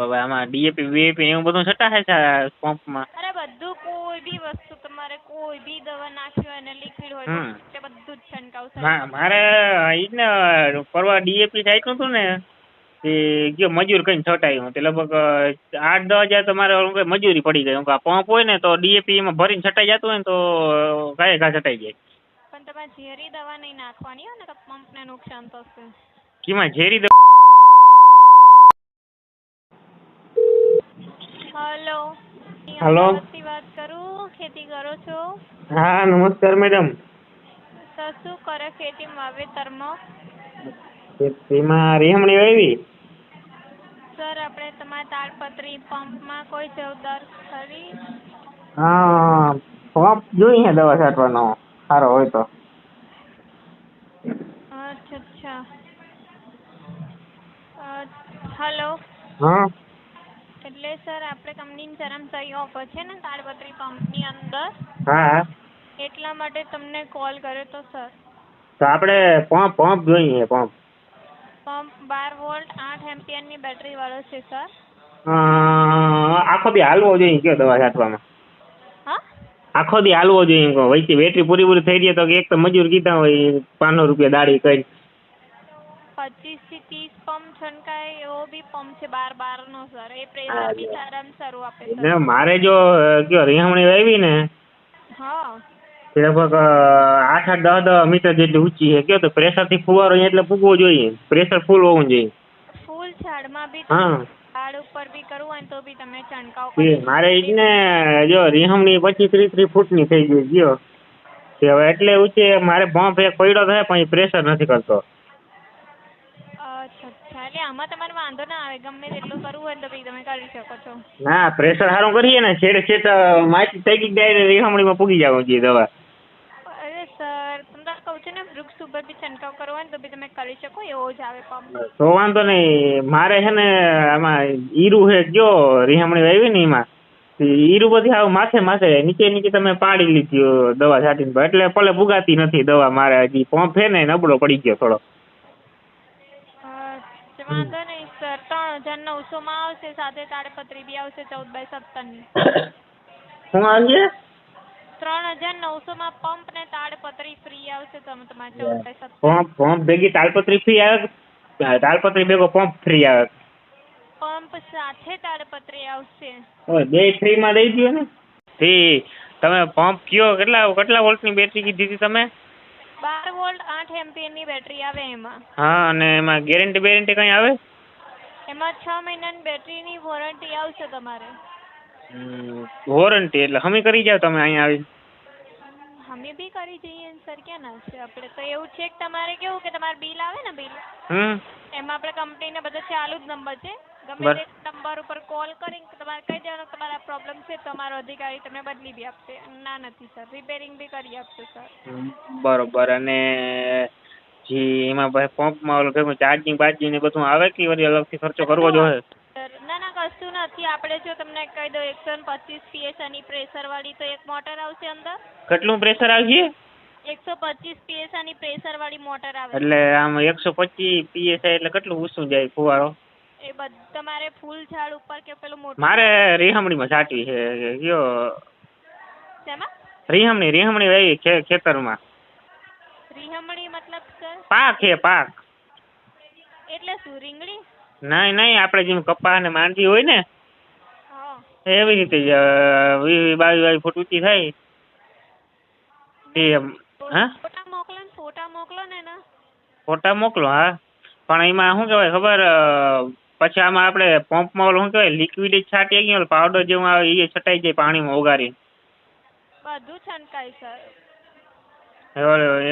હવે આમાં ડીએપી વીએપી એવું બધું છટાશે છે પંપમાં? અરે બધું કોઈ બી વસ્તુ તમારે કોઈ બી દવા નાખી હોય ને લિક્વિડ હોય તો બધું જ છંટકાવ મારે ઈ જ ને પરવા ડીએપી છાંટ્યું હતું ને તે ગયો મજૂર કઈ છટાયું તે લગભગ 8-10 હજાર તો મારે મજૂરી પડી ગઈ. પંપ હોય ને તો ડીએપી એમાં ભરીને છટાઈ જતું હોય ને તો ગાય ઘા છટાઈ જાય. પણ તમારે ઝેરી દવા નહીં નાખવાની હોય ને તો પંપને નુકસાન થશે. કેમાં ઝેરી દવા? હેલો. હેલો. વાત કરું. ખેતી કરો છો? હા નમસ્કાર મેડમ. તો શું કરે ખેતી વાવેતરમાં? ખેતીમાં રીહમણી વાવી. સર આપણે તમારા તાડપત્રી પંપમાં કોઈ જવાબદાર ખરી? હા પંપ જોઈએ દવા છાંટવાનો સારો હોય તો. અચ્છા. હેલો. હા. એટલે સર આપણે કંપનીની સહી ઓફર છે ને તાડપત્રી પંપની અંદર. હા. એટલા માટે તમને કોલ કર્યો તો સર. તો આપણે પંપ જોઈએ પંપ. પંપ 12 વોલ્ટ 8 એમ્પિયરની બેટરી વાળો છે સર. આખો દી હાલવો જોઈએ કયો દવા છાંટવામાં? હા. આખો દી હાલવો જોઈએ કહો. વચ્ચે બેટરી પૂરી થઈ જાય તો એક તો મજૂર કીધા હોય 500 રૂપિયા દાડી કરી. 25 થી 30 પંપ છંટકાય એવો બી પંપ છે 12 નો સર. એ પ્રેશર બી સારામાં સારું આપે સર. મારે જો કયો રીહમણી વાવી ને હા. લગભગ 8-10 મીટર જેટલી ઊંચી છે. કયો તો પ્રેશરથી ફુવારો એટલે ફૂગવો જોઈએ. પ્રેશર ફૂલ હોવું જોઈએ. ફૂલ ઝાડમાં બી હા. ઝાડ ઉપર બી કરવું હોય તો બી તમે છંટકાવ કરી મારે ઈ જ ને જો રીહમણી 25-30 ફૂટની થઈ ગઈ ગયો. હવે એટલે ઊંચે મારે પંપ એક પડ્યો થાય પણ પ્રેશર નથી કરતો. અચ્છા. એટલે આમાં તમારે વાંધો ના આવે. ગમે તેટલું કરવું હોય તો બી તમે કરી શકો છો. ના પ્રેશર સારું કરીએ ને છેડે માટી થઈ ગઈ ડાયરેક્ટ રીહમણીમાં પૂગી જવું જોઈએ દવા. અરે સર તમને કહું છું ને વૃક્ષ ઉપર બી છંટકાવ કરવો હોય ને તો બી તમે કરી શકો એવો જ આવે પંપ. તો વાંધો નહીં. મારે છે ને આમાં ઈરું છે કયો રીહમણી વાવી ને એમાં ઈરું બધી આવું માથે નીચે તમે પાડી લીધી દવા છાંટીને એટલે ભલે પુગાતી નથી દવા. મારે હજી પંપ છે ને નબળો પડી ગયો થોડો. વાંધો નહીં સર. 3900 આવશે. સાથે તાડપત્રી બી આવશે 14/17ની. શું આવશે? 3900 પંપ ને તાડપત્રી ફ્રી આવશે. તમારે 14/17. પંપ ભેગી તાડપત્રી ફ્રી આવે? તાડપત્રી ભેગો પંપ ફ્રી આવે? પંપ સાથે તાડપત્રી આવશે. બે ફ્રીમાં દઈ દો ને. તમે પંપ કયો કેટલા વોલ્ટની બેટરી કીધી હતી તમે? 12 વોલ્ટ 8 એમ્પિયરની બેટરી આવે એમાં. હા અને એમાં ગેરંટી કઈ આવે? એમાં 6 મહિનાની બેટરીની વોરંટી આવશે તમારે. વોરંટી એટલે હમી કરી જાવ તમે અહીંયા આવી? અમે બી કરી જઈએ સર. ક્યાં ના છે આપણે તો. એવું છે કે તમારે કેવું કે તમારે બિલ આવે ને બિલ એમાં આપણે કંપનીને બધા ચાલુ જ નંબર છે. ગમે તે નંબર ઉપર કોલ કરીને તમારે કહી દેવાનું તમારા પ્રોબ્લેમ છે. તમારો અધિકારી તમને બદલી બી આપશે. ના નથી સર. રિપેરિંગ બી કરી આપશે સર. બરોબર. અને જી એમાં પંપમાં ઓલું ભેગું ચાર્જિંગ બાર્જિંગ ને બધું આવે કે વળી અલગથી ખર્ચો કરવો જોઈએ? ના કશું નથી. આપણે જો તમને કહી દો 125 PSIની પ્રેશર વાળી તો એક મોટર આવશે અંદર. કેટલું પ્રેશર આવશે? 125 PSIની પ્રેશર વાળી મોટર આવે. એટલે આમ 125 PSI એટલે કેટલું ઊંચું જાય ફુવારો? એ બધું તમારે ફૂલ ઝાડ ઉપર કે પેલું મોટું. મારે રીહમણીમાં છાંટવી છે. કયો? શેમાં? રીહમણી વાવી ખેતરમાં. રીહમણી મતલબ સર? પાક. એટલે શું રીંગણી? નહીં આપણે જેમ કપાસ ને માંડવી હોય ને એવી રીતે જ 20-22 ફૂટ ઊંચી થાય. ફોટા મોકલો ને એના. ફોટા મોકલો. હા પણ એમાં શું કહેવાય ખબર? પછી આમાં આપણે પંપમાં ઓલું શું કહેવાય લિક્વિડ જ છાંટીએ કે પાવડર જેવું આવે એ છટાઈ જાય પાણીમાં ઓગાળી? બધું છંટકાય સર.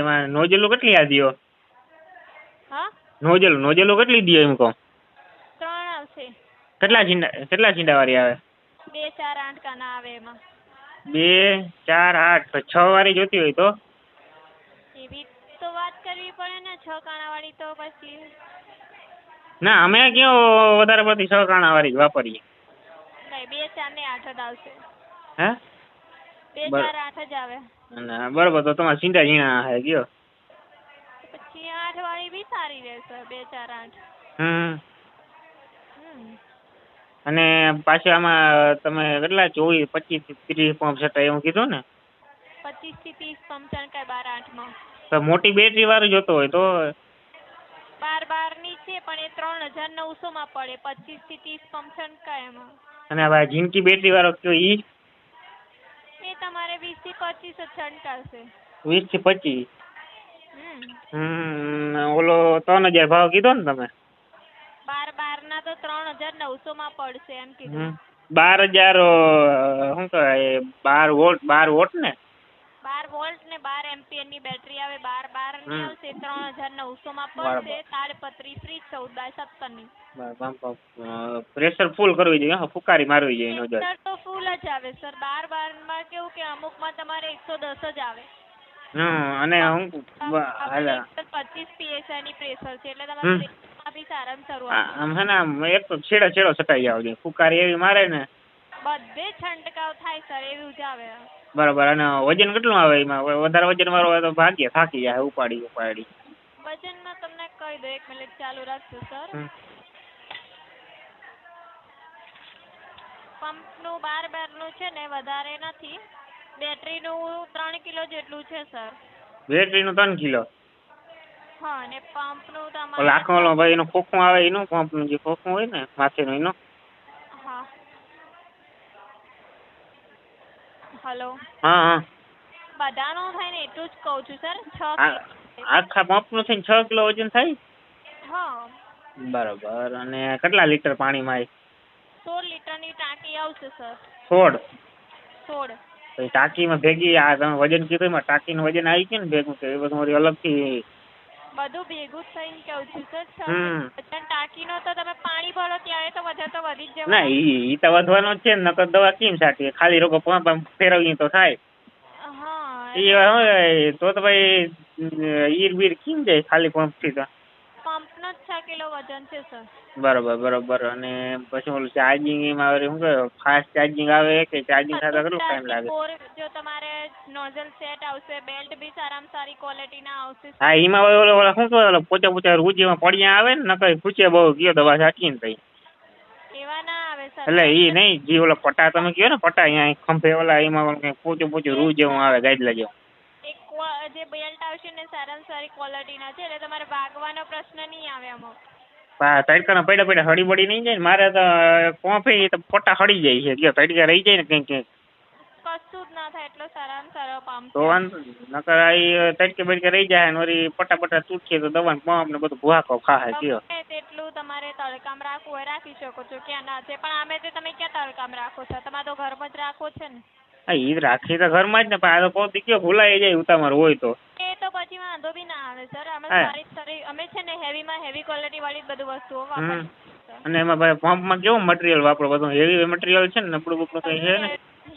એમાં નોઝલો કેટલી આ દ્યો? હા નોઝલો કેટલી દ્યો એમ કહો? 3 આવશે. કેટલા છીંડાવાળી આવે? 2, 4, 8 કાના આવે એમાં. 2, 4, 8 તો 6 વાળી જોતી હોય તો? એવી તો વાત કરવી પડે ને. 6 કાણા વાળી તો પછી. ના અમે કયો વધારે પડતી 6 કાણા વાળી જ વાપરીએ. નહીં 2, 4 ને 8 જ આવશે. હે? 2, 4, 8 જ આવે. બરોબર. તો તમારે સીંડા ઝીણા હે ગયો. પછી 8 વાળી બી સારી રહેશે. 2, 4, 8. અને પાછું આમાં તમે કેટલા 24, 25 થી 30 પંપ છટા એવું કીધું ને? 25 થી 30 પંપ છંટકાય 12-8 માં. તો મોટી બેટરી વાળું જોતો હોય તો 12 ની છે પણ એ 3900 માં પડે. 25 થી 30 પંપ છંટકાય એમાં. અને હવે જિંદગી બેટરી વાળો કયો ઈ? એ તમારે 20 થી 25 જ છંટકાશે. 20 થી 25? ઓલો 3000 ભાવ કીધો ને તમે? 12 ના તો 3900 માં પડશે એમ કીધું. 12000 શું કહેવાય 12 વોટ ને? 12 વોલ્ટ ને 12 એમ્પિયર ની બેટરી આવે. 12 ની આવશે 3900 માં પડશે. તાડપત્રી ફ્રી 14/17 ની. પ્રેશર ફૂલ કરવી જોઈએ, ફુકારી મારવી જોઈએ. પ્રેશર તો ફૂલ જ આવે સર. 12 માં કેવું કે અમુક માં તમારે 110 જ આવે. અને હું 25 PSI ની પ્રેશર છે એટલે તમારે પ્રેશરમાં બી સારામાં સારું આવે. આમ હે ને આમ એક તો છેડો છટાઈ જાવ જોઈએ. ફુકારી એવી મારે ને બધે છંટકાવ થાય સર એવું જ આવે. બરાબર. અને વજન કેટલું આવે એમાં? વધારે વજન વાળો હોય તો ભાગ્ય થાકી જાય ઉપાડી. વજનમાં તમને કહી દો, 1 મિનિટ ચાલુ રાખજો સર. પંપનું 12 નું છે ને વધારે નથી. બેટરીનું 3 કિલો જેટલું છે સર. બેટરીનું 3 કિલો? હા. અને પંપનું તમારે લાખો ભાઈ એનું ખોખું આવે એનું, પંપનું જે ખોખું હોય ને માથેનું એનું. હા. હેલો. હા. બધાનું થાય ને એટલું જ કહું છું સર. 6 કિલો. આખા પંપનું થઈને 6 કિલો વજન થાય? હા. બરાબર. અને કેટલા લીટર પાણીમાં આવે? 16 લીટરની ટાંકી આવશે સર. 16? 16. ટાંકીમાં ભેગી આ તમે વજન કીધું એમાં ટાંકીનું વજન આવી ગયું ને ભેગું? એ બધું વળી અલગથી? બધું ભેગું થઈને કહું છું સર. ટાંકીનો તો તમે પાણી ભરો ત્યારે તો વજન તો વધી જ જવાનું. ના ઈ તો વધવાનો જ છે ને, નકર દવા કેમ છાંટીએ? ખાલી રોકો પંપ ફેરવીએ તો થાય. હા. તો ભાઈ ઈર બીર કેમ જાય ખાલી પંપથી? તો પંપનો જ 6 કિલો વજન છે સર. બરોબર. અને પછી ઓલું ચાર્જિંગ એમાં શું કહે ફાસ્ટ ચાર્જિંગ આવે કે ચાર્જિંગ થતા કેટલો ટાઈમ લાગે? જો તમારે નોઝલ સેટ આવશે, બેલ્ટ બી સારામાં સારી ક્વોલિટીના આવશે. હા એમાં ઓલો શું કહે ઓલો પોચા રૂચીમાં પડ્યા આવે ને, નકર પૂછે બહુ ગયો દવા છાંટીએ ને તઈ. એવા ના આવે સર. એટલે ઈ નહીં, જે ઓલા પટ્ટા તમે કહો ને પટ્ટા અહીંયા ખંભે ઓલા એમાં પોચું રૂ જેવું આવે ગાજલા જેવું. જે બેલ્ટ આવશે ને સારામાં સારી ક્વોલિટીના છે એટલે તમારે ભાગવાનો પ્રશ્ન નહીં આવે આમાં. તડકાના પડ્યા હળી બળી નહીં જાય ને? મારે તો કોફી તો પટ્ટા હળી જાય છે. જો તડકા રહી જાય ને કંઈક કશું જ ના થાય. એટલો સારામાં સારો પંપ તો વાંધો નકર આ તડકે બડકે રહી જાય ને વળી પટ્ટા તૂટશે તો દવાનું પંપ ને બધું ભૂહાકો ખાહે કયો. તેટલું તમારે તડકામાં રાખવું હોય રાખી શકો છો. ક્યાં ના છે પણ આમે તે તમે ક્યાં તડકામાં રાખો છો? તમારે તો ઘરમાં જ રાખો છે ને. હા ઈ રાખી તો ઘરમાં જ ને, પણ આ તો પોતી કયો ભૂલાઈ જાય ઉતામર હોય તો. એ તો પછી વાંધો બી ના આવે સર. અમે છે ને હેવી ક્વોલિટી વાળી બધું વસ્તુઓ વાપરીએ. અને એમાં ભાઈ પંપમાં કેવું મટીરિયલ વાપરો? બધું હેવી મટીરિયલ છે ને? નબળું બપડું કઈ છે ને?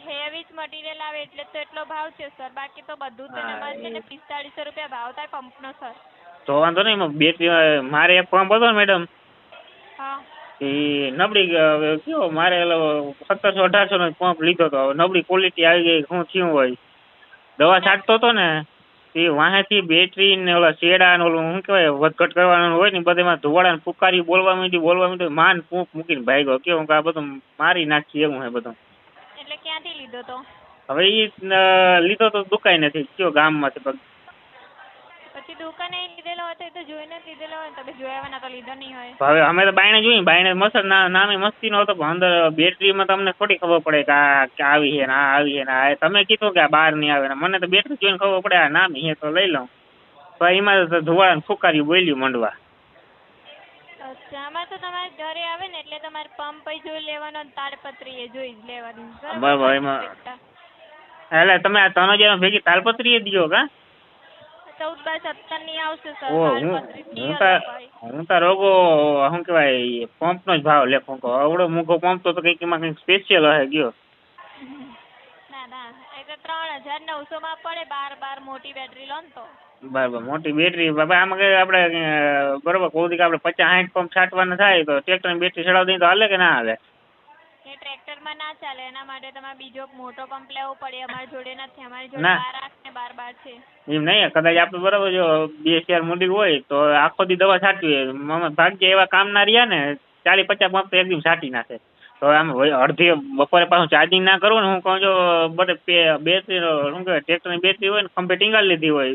હેવી જ મટીરિયલ આવે એટલે તો એટલો ભાવ છે સર. બાકી તો બધું જ એમાં છે ને 4500 રૂપિયા ભાવ થાય પંપનો સર. તો વાંધો નહીં. એમાં બેટરી મારે એક પંપ હતો ને મેડમ, હા એ નબળી કયો મારે 1700-1800 નો પંપ લીધો હતો. નબળી ક્વોલિટી આવી ગઈ. શું થયું હોય? દવા છાંટતો હતો ને એ વાહેથી બેટરી ને ઓલા શેડા ને ઓલું શું કહેવાય વધઘટ કરવાનું હોય ને બધામાં ધુવાડા ને ફુકારી બોલવા માંડી માન પૂંક મૂકીને ભાગ્યો. કેવું કે આ બધું મારી નાખી એવું હે બધું. એટલે ક્યાંથી લીધો તો? હવે એ લીધો તો દુકાનેથી કયો ગામમાંથી. પછી દુકાને લીધેલો હતો એ તો જોઈને જ લીધેલો હોય. તમે જોયા ના તો લીધો નહીં હોય. હવે અમે તો બાયણે જોઈએ. બાયણે મસ્ત નામે મસ્તીનો હતો પણ અંદર બેટરીમાં તમને થોડી ખબર પડે કે આ આવી છે ને આ આવી છે ને આ તમે કીધું કે આ બહાર નહીં આવે ને મને તો બેટરી જોઈને ખબર પડે આ નામી છે તો લઈ લઉં. તો એમાં ધુવાડા ને ફુકારી બોલ્યું મંડવા. અચ્છા. આમાં તો તમારે ઘરે આવે ને એટલે તમારે પંપ જોઈ લેવાનો, તાડપત્રી એ જોઈ જ લેવાની. બરાબર. એમાં એટલે તમે આ 3000 ભેગી તાડપત્રી એ દો કા? 14/17 ની આવશે સર. હું તો રોગો શું કહેવાય પંપનો જ ભાવ લેખું કહો. આવડો મોંઘો પંપ તો કંઈક એમાં કંઈક સ્પેશિયલ હશે ગયો. ના એટલે 3900 માં પડે. 12 મોટી બેટરી લો ને તો. બરાબર. મોટી બેટરી બાબા આમાં કઈ આપણે બરોબર કહું કે આપણે 50-60 પંપ છાંટવાના થાય તો ટ્રેક્ટરની બેટરી ચડાવી દઈએ તો હાલે કે ના હાલે? એ ટ્રેક્ટરમાં ના ચાલે. એના માટે તમારે બીજો મોટો પંપ લેવો પડે. અમારી જોડે નથી. અમારી જોડે 12 ને 12 છે. એમ નહીં. કદાચ આપણે બરાબર જો 2000 મૂડી હોય તો આખો દી દવા છાંટવી હોય. ભાગ્ય એવા કામ ના રહ્યા ને 40-50 પંપ તો એકદમ છાંટી નાખે. તો આમ અડધી બપોરે પાછું ચાર્જિંગ ના કરવું ને હું કહું છું બધે બેટરી શું કહેવાય ટ્રેક્ટરની બેટરી હોય ને ખંભે ટીંગાડી લીધી હોય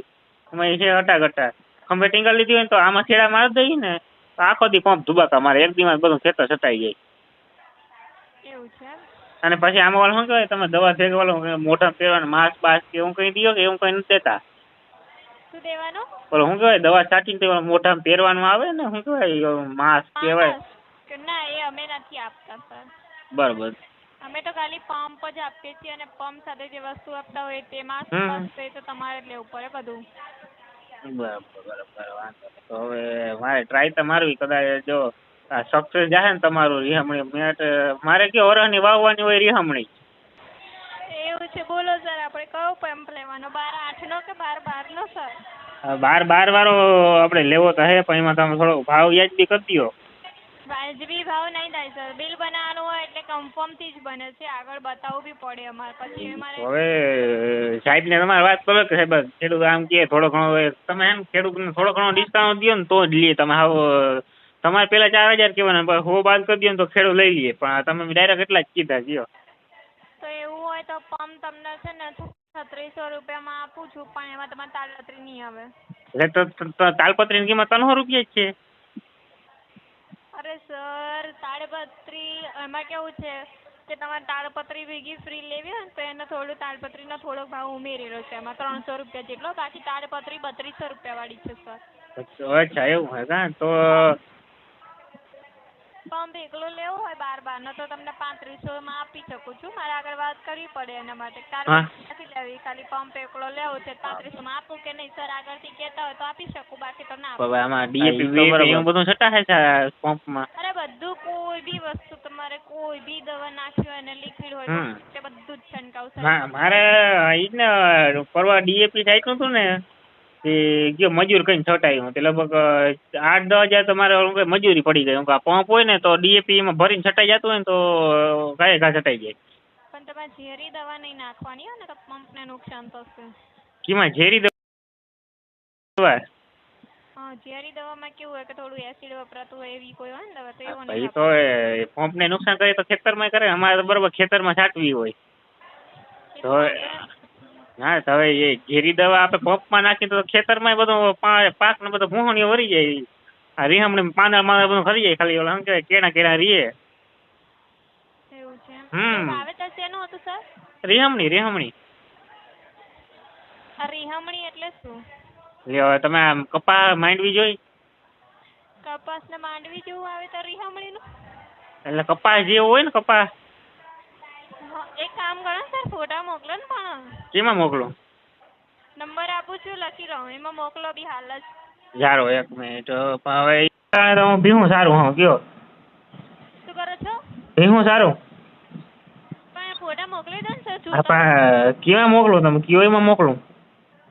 એમાં છે હટાઘટા ખંભે ટીંગાડી લીધી હોય ને તો આમાં છેડા મારી દઈએ ને તો આખો દી પંપ ધુબાકા મારે એક દીમાં બધું ખેતર છટાઈ જાય. એવું છે અને પછી આમાં વાળું શું કહેવાય તમે દવા ભેગા વાળું મોઢા પહેરવાનું માસ્ક બાસ્ક કે એવું કંઈ દો કે એવું કંઈ નથી દેતા? શું દેવાનું? બોલો શું કહેવાય દવા છાંટીને તે મોઢામાં પહેરવાનું આવે ને શું કહેવાય માસ્ક કહેવાય? ના એ અમે નથી આપતા સર. બરાબર. અમે તો ખાલી પંપ જ આપીએ છીએ અને પંપ સાથે જે વસ્તુ આપતા હોય તે માસ્ક એ તો તમારે જ લેવું પડે બધું. બરાબર વાંધો નહીં. તો હવે મારે ટ્રાય તો મારવી કદાચ જો સક્સેસ જાય ને તમારું રીહામણી મારે કયો વરસની વાવવાની હોય રીહામણી. એવું છે બોલો સર આપણે કયો પંપ લેવાનો 12-8 નો કે 12-12 નો સર? 12-12 વાળો આપણે લેવો તો હે પણ એમાં તમે થોડો ભાવ વ્યાજબી કરી દો. વાજબી ભાવ નહીં થાય સર. બિલ બનાવવાનું હોય એટલે કન્ફર્મથી જ બને છે. આગળ બતાવવું બી પડે અમારે પછી અમારે. હવે સાહેબને તમારે વાત કરો કે સાહેબ ખેડૂત આમ કે થોડો ઘણો તમે એમ ખેડૂતને થોડો ઘણો ડિસ્કાઉન્ટ દો ને તો જ લઈએ તમે તમારે પેલા 4000 કહેવાના 100 બાદ કરી દો ને તો ખેડૂત લઈ લઈએ પણ તમે ડાયરેક્ટ એટલા જ કીધા કયો. તો એવું હોય તો પંપ તમને છે ને 3600 રૂપિયામાં આપું છું પણ એમાં તમારે તાલપત્રી નહીં આવે. એટલે તો તાલપત્રીની કિંમત 300 રૂપિયા જ છે. અરે સર તાડપત્રી એમાં કેવું છે કે તમારે તાડપત્રી ભેગી ફ્રી લેવી હોય ને તો એને થોડું તાડપત્રીનો થોડો ભાવ ઉમેરેલો છે એમાં 300 રૂપિયા જેટલો બાકી તાડપત્રી 3200 રૂપિયા વાળી છે સર. અચ્છા એવું હે કા તો પંપ એકલો લેવો હોય 12-12 નો તો તમને 3500 આપી શકું છું. મારે આગળ વાત કરવી પડે એના માટે તાડપત્રી લેવી ખાલી પંપ એકલો લેવો છે 3500 આપું કે નહીં સર આગળથી કહેતા હોય તો આપી શકું બાકી તો ના આપું. હવે આમાં ડીએપી એવું બધું છટાશે છે પંપમાં? અરે બધું કોઈ બી વસ્તુ તમારે કોઈ બી દવા નાખી હોય અને લિક્વિડ હોય તે બધું જ છંટકાવ સર. મારે ઈ ને પરવા ડીએપી છાંટ્યું હતું ને એ ગયો મજૂર કઈ છટાયું તે લગભગ 8-10 હજાર તો મારે મજૂરી પડી ગઈ. પંપ હોય ને તો ડીએપી એમાં ભરીને છટાઈ જતું હોય ને તો ગાય ઘા છટાઈ જાય. પણ તમે ઝેરી દવા નહીં નાખવાની હોય ને તો પંપને નુકસાન થશે. કેમાં ઝેરી દવા? હા ઝેરી દવામાં કેવું હોય કે થોડું એસિડ વપરાતું હોય એવી કોઈ હોય ને દવા તો એવું નહીં. એ તો પંપને નુકસાન કરે તો ખેતરમાં કરે અમારે તો બરોબર ખેતરમાં છાંટવી હોય તો હા તો હવે એ ઝેરી દવા આપણે પંપમાં નાખીએ તો ખેતરમાં બધું પાક ને બધું ભૂહણીઓ વરી જાય. આ રીહામણી પાંદડા બધું ખરી જાય ખાલી ઓલા શું કહેવાય કેણા રીએ. એવું છે વાવેતર શેનું હતું સર? રીહામણી. આ રીહામણી એટલે શું? હવે તમે આમ કપા માંડવી જોઈ? કપાસ ને માંડવી જેવું વાવેતર રીહામણીનું? એટલે કપાસ જેવો હોય ને કપાસ. એક કામ કરો સર ફોટા મોકલો ને પણ. કેમાં મોકલું? નંબર આપું છું લખી રહું એમાં મોકલો બી હાલ જ. જારો 1 મિનિટ હવે હું ભીહું સારું હા કયો. શું કરો છો? ભીહું સારું. પણ ફોટા મોકલી દો ને સર. હા કેવા મોકલું તમે કયો એમાં મોકલું?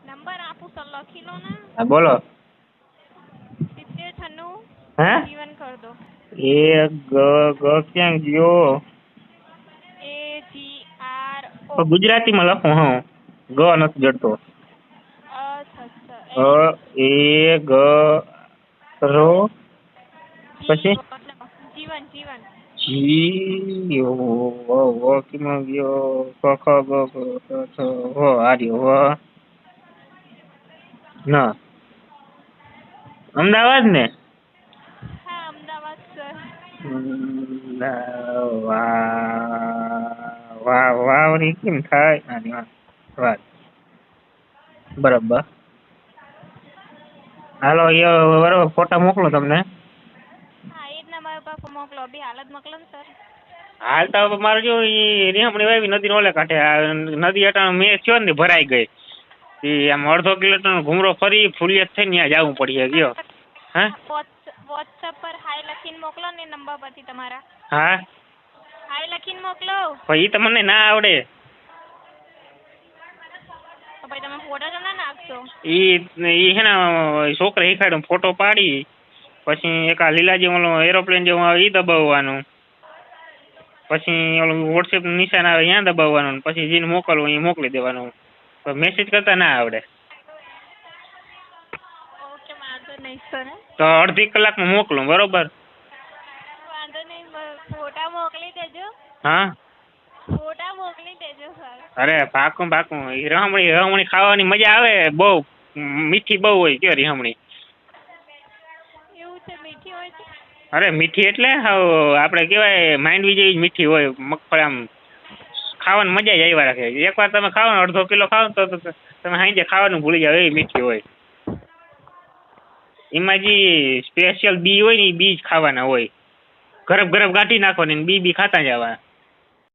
નંબર આપું સર લખી લો ને. હા બોલો. 7096 હે જીવન કર દો. એ ગ ક્યાં ગયો? AGRO ગુજરાતીમાં લખું હા ગ નથી જડતો. એ ગ રો પછી જી ઓ કિમાં ગયો ક ખ ગ ચ હો આર્યો વ ના અમદાવાદ ને? હા અમદાવાદ સર. વાવરી કેમ થાય? વાત બરાબર. હાલો એ બરાબર ફોટા મોકલો તમને. હા એ જ નંબર પર મોકલો બી હાલ જ મોકલો ને સર. હાલ તો મારે જો એ રીહામણી વાવી નદી ઓલે કાંઠે નદી અટાણ મેં થયો ને ભરાઈ ગઈ એ આમ અડધો કિલોમીટર ઘૂમરો ફરી ફૂલિયત થઈને ત્યાં જવું પડી ગયો. હા વોટ્સએપ પર હાય લખીને મોકલો ને નંબર પરથી તમારા. હા હાય લખીને મોકલો. પછી તમને ના આવડે. તો પછી તમે ફોટો જ ના નાખશો. ઈ હે ને છોકરા શીખાડ્યો ફોટો પાડી પછી એક આ લીલાજી ઓલો એરોપ્લેન જેવું આવે એ દબાવવાનું પછી ઓલું વોટ્સએપ નિશાન આવે ત્યાં દબાવવાનું પછી જેને મોકલવું એ મોકલી દેવાનું. મેસેજ કરતા ના આવડે. ઓકે વાંધો નહીં સર. તો અડધી કલાકમાં મોકલું બરોબર? વાંધો નહીં ફોટા મોકલી દેજો. હા ફોટા મોકલી દેજો સર. અરે પાકું પાકું. રીહમણી ખાવાની મજા આવે બહુ. મીઠી બહુ હોય કયો રીહમણી. એવું છે, મીઠી હોય છે? અરે મીઠી એટલે આપણે કહેવાય માંડવી જેવી જ મીઠી હોય. મગફળી આમ ખાવાની મજા જ આવ્યા રાખે. એકવાર તમે ખાઓ ને 1/2 કિલો ખાઓ ને તો તમે સાંજે ખાવાનું ભૂલી જાવ એવી મીઠી હોય. એમાં જે સ્પેશિયલ બી હોય ને એ બી જ ખાવાના હોય. ગરબ ગરબ ગાંઠી નાખવાની બી ખાતા જવા.